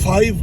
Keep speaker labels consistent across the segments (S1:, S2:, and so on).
S1: 5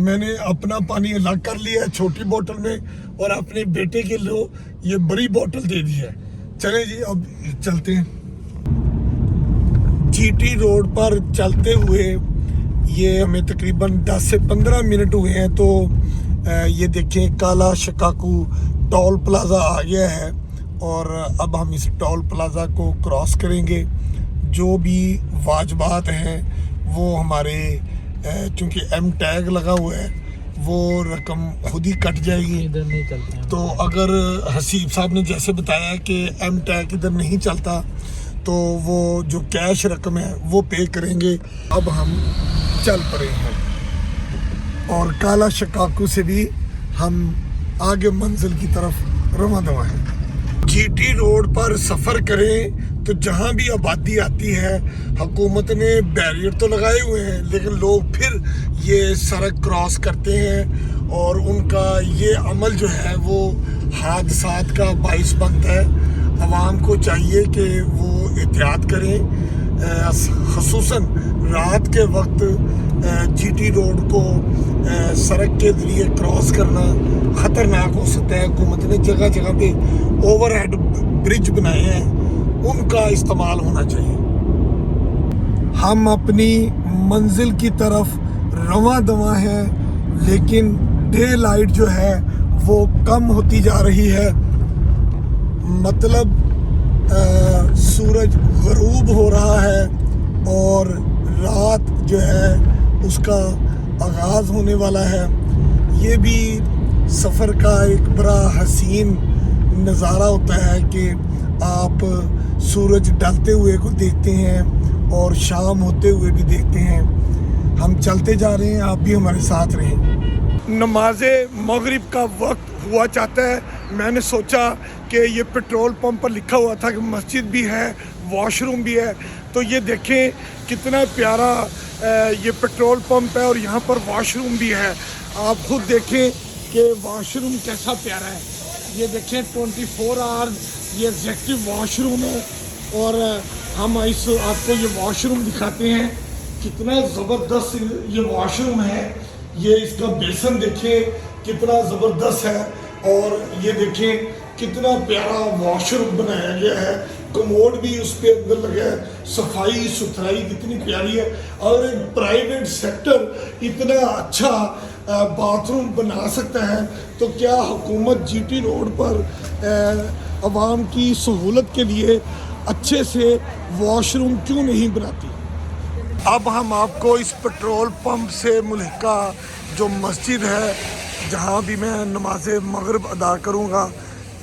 S1: میں نے اپنا پانی الگ کر لیا ہے چھوٹی بوتل میں اور اپنے بیٹے کے لیے یہ بڑی بوتل دے دی ہے. چلیں جی اب چلتے ہیں. جی ٹی روڈ پر چلتے ہوئے یہ ہمیں تقریباً 10 سے 15 منٹ ہوئے ہیں. تو یہ دیکھیں کالا شکاکو ٹول پلازا آ گیا ہے اور اب ہم اس ٹول پلازا کو کراس کریں گے. جو بھی واجبات ہیں وہ ہمارے چونکہ ایم ٹیگ لگا ہوا ہے وہ رقم خود ہی کٹ جائے گی.
S2: ادھر نہیں چلتے ہیں.
S1: تو اگر حسیب صاحب نے جیسے بتایا کہ ایم ٹیگ ادھر نہیں چلتا تو وہ جو کیش رقم ہے وہ پے کریں گے. اب ہم چل پڑے ہیں اور کالا شکاکو سے بھی ہم آگے منزل کی طرف رواں دواں ہیں. جی ٹی روڈ پر سفر کریں تو جہاں بھی آبادی آتی ہے حکومت نے بیریئر تو لگائے ہوئے ہیں لیکن لوگ پھر یہ سڑک کراس کرتے ہیں اور ان کا یہ عمل جو ہے وہ حادثات کا باعث بنتا ہے. عوام کو چاہیے کہ وہ احتیاط کریں. خصوصاً رات کے وقت جی ٹی روڈ کو سڑک کے ذریعے کراس کرنا خطرناک ہو سکتا ہے. حکومت نے جگہ جگہ پہ اوور ہیڈ برج بنائے ہیں, ان کا استعمال ہونا چاہیے. ہم اپنی منزل کی طرف رواں دواں ہیں لیکن ڈے لائٹ جو ہے وہ کم ہوتی جا رہی ہے. مطلب سورج غروب ہو رہا ہے اور رات جو ہے اس کا آغاز ہونے والا ہے. یہ بھی سفر کا ایک بڑا حسین نظارہ ہوتا ہے کہ آپ سورج ڈھلتے ہوئے کو دیکھتے ہیں اور شام ہوتے ہوئے بھی دیکھتے ہیں. ہم چلتے جا رہے ہیں, آپ بھی ہمارے ساتھ رہیں. نماز مغرب کا وقت ہوا چاہتا ہے. میں نے سوچا کہ یہ پیٹرول پمپ پر لکھا ہوا تھا کہ مسجد بھی ہے واش روم بھی ہے, تو یہ دیکھیں کتنا پیارا یہ پیٹرول پمپ ہے اور یہاں پر واش روم بھی ہے. آپ خود دیکھیں کہ واش روم کیسا پیارا ہے. یہ دیکھیں 24 آورز یہ ایگزیکٹو واش روم ہے اور ہم آپ کو یہ واش روم دکھاتے ہیں. کتنا زبردست یہ واش روم ہے. یہ اس کا بیسن دیکھیں کتنا زبردست ہے اور یہ دیکھیں کتنا پیارا واش روم بنایا گیا ہے. کموڈ بھی اس پہ اندر لگا ہے. صفائی ستھرائی کتنی پیاری ہے. اور ایک پرائیویٹ سیکٹر اتنا اچھا باتھ روم بنا سکتا ہے تو کیا حکومت جی ٹی روڈ پر عوام کی سہولت کے لیے اچھے سے واش روم کیوں نہیں بناتی. اب ہم آپ کو اس پیٹرول پمپ سے ملحقہ جو مسجد ہے جہاں بھی میں نماز مغرب ادا کروں گا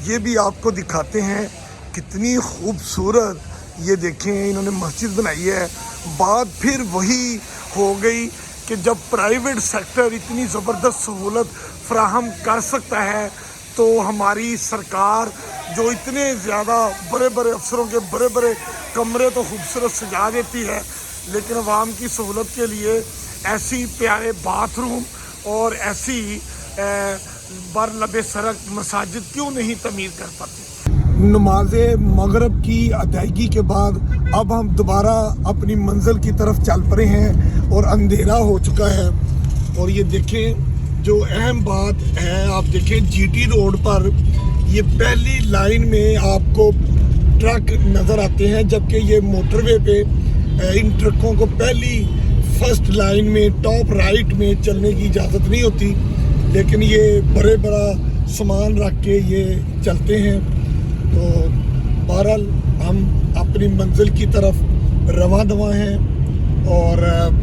S1: یہ بھی آپ کو دکھاتے ہیں. کتنی خوبصورت یہ دیکھیں انہوں نے مسجد بنائی ہے. بات پھر وہی ہو گئی کہ جب پرائیویٹ سیکٹر اتنی زبردست سہولت فراہم کر سکتا ہے تو ہماری سرکار جو اتنے زیادہ بڑے بڑے افسروں کے بڑے بڑے کمرے تو خوبصورت سجا دیتی ہے لیکن عوام کی سہولت کے لیے ایسی پیارے باتھ روم اور ایسی بر لبِ سڑک مساجد کیوں نہیں تعمیر کر پاتی. نماز مغرب کی ادائیگی کے بعد اب ہم دوبارہ اپنی منزل کی طرف چل پڑے ہیں اور اندھیرا ہو چکا ہے. اور یہ دیکھیں جو اہم بات ہے, آپ دیکھیں جی ٹی روڈ پر یہ پہلی لائن میں آپ کو ٹرک نظر آتے ہیں جبکہ یہ موٹر وے پہ ان ٹرکوں کو پہلی فرسٹ لائن میں ٹاپ رائٹ میں چلنے کی اجازت نہیں ہوتی لیکن یہ بڑے بڑا سامان رکھ کے یہ چلتے ہیں. تو بہرحال ہم اپنی منزل کی طرف رواں دواں ہیں اور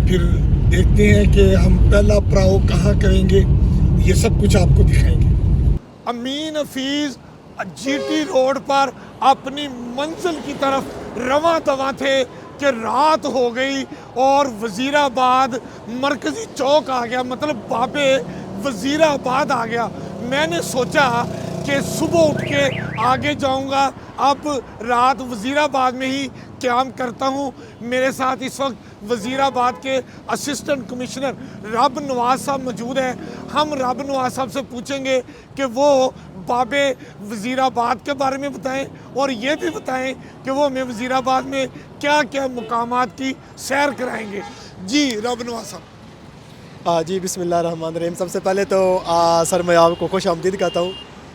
S1: پھر دیکھتے ہیں کہ ہم پہلا پڑاؤ کہاں کریں گے. یہ سب کچھ آپ کو دکھائیں گے. امین حفیظ جی ٹی روڈ پر اپنی منزل کی طرف رواں دواں تھے کہ رات ہو گئی اور وزیر آباد مرکزی چوک آ گیا, مطلب بابے وزیر آباد آ گیا. میں نے سوچا کہ صبح اٹھ کے آگے جاؤں گا, اب رات وزیر آباد میں ہی قیام کرتا ہوں. میرے ساتھ اس وقت وزیر آباد کے اسسٹنٹ کمشنر رب نواز صاحب موجود ہیں. ہم رب نواز صاحب سے پوچھیں گے کہ وہ بابے وزیر آباد کے بارے میں بتائیں اور یہ بھی بتائیں کہ وہ ہمیں وزیر آباد میں کیا کیا مقامات کی سیر کرائیں گے. جی رب نواز صاحب.
S2: جی بسم اللہ الرحمن الرحیم. سب سے پہلے تو سر میں آپ کو خوش آمدید کہتا ہوں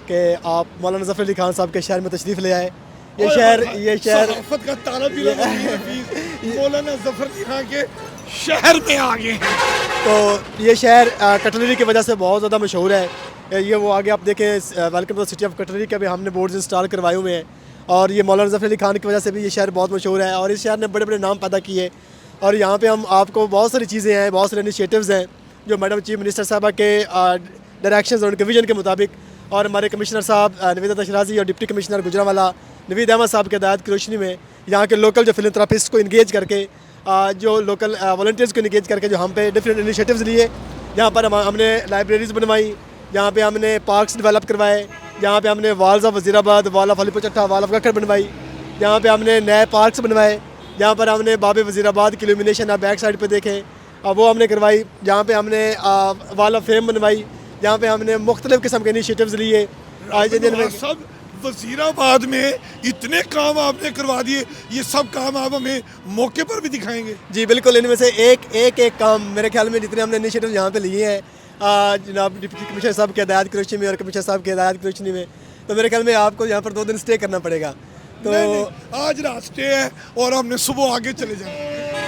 S2: کہ آپ مولانا ظفر علی خان صاحب کے شہر میں تشریف لے آئے. یہ شہر
S1: صحافت کا تارا بھی مولانا ظفر علی خان کے شہر میں آ گئے ہیں.
S2: تو یہ شہر کٹلری کی وجہ سے بہت زیادہ مشہور ہے. یہ وہ آگے آپ دیکھیں welcome to city of cutlery کے بھی ہم نے بورڈز انسٹال کروائے ہوئے ہیں, اور یہ مولانا ظفر علی خان کی وجہ سے بھی یہ شہر بہت مشہور ہے, اور اس شہر نے بڑے بڑے نام پیدا کیے. اور یہاں پہ ہم آپ کو بہت ساری چیزیں ہیں, بہت سارے انیشیٹوز ہیں جو میڈم چیف منسٹر صاحبہ کے ڈائریکشنز اور ان کے ویژن کے مطابق, اور ہمارے کمشنر صاحب نوید احمد شرازی اور ڈپٹی کمشنر گجرانوالہ نوید احمد صاحب کے ہدایت کی روشنی میں یہاں کے لوکل جو فلم تھراپسٹ کو انگیج کر کے, جو لوکل والنٹیئرز کو انگیج کر کے جو ہم پہ ڈفرینٹ انیشیٹوز لیے. یہاں پر ہم نے لائبریریز بنوائی, یہاں پہ ہم نے پارکس ڈیولپ کروائے, یہاں پہ ہم نے والز آف وزیر آباد, وال آف علی پور چٹھا, وال آف ککڑ بنوائی, یہاں پہ ہم نے نئے پارکس بنوائے, یہاں پر ہم نے باب وزیر آباد کی ایلومینیشن آپ بیک سائڈ پہ دیکھیں وہ ہم نے کروائی. یہاں پہ ہم نے وال آف فیم بنوائی, جہاں پہ ہم نے مختلف قسم کے انیشیٹوز لیے.
S1: سب وزیر آباد میں اتنے کام آپ نے کروا دیے, یہ سب کام آپ ہمیں موقع پر بھی دکھائیں گے؟
S2: جی بالکل, ان میں سے ایک کام میرے خیال میں جتنے ہم نے انیشیٹو یہاں پہ لیے ہیں جناب ڈپٹی کمشنر صاحب کے ہدایت کی روشنی میں اور کمشنر صاحب کے ہدایت کی روشنی میں, تو میرے خیال میں آپ کو یہاں پر 2 دن اسٹے کرنا پڑے گا. تو
S1: آج رات اسٹے ہے اور ہم نے صبح آگے چلے جانا.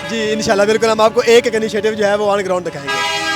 S2: جی انشاءاللہ بالکل ہم آپ کو ایک انیشیٹو جو ہے وہ آن گراؤنڈ دکھائیں گے.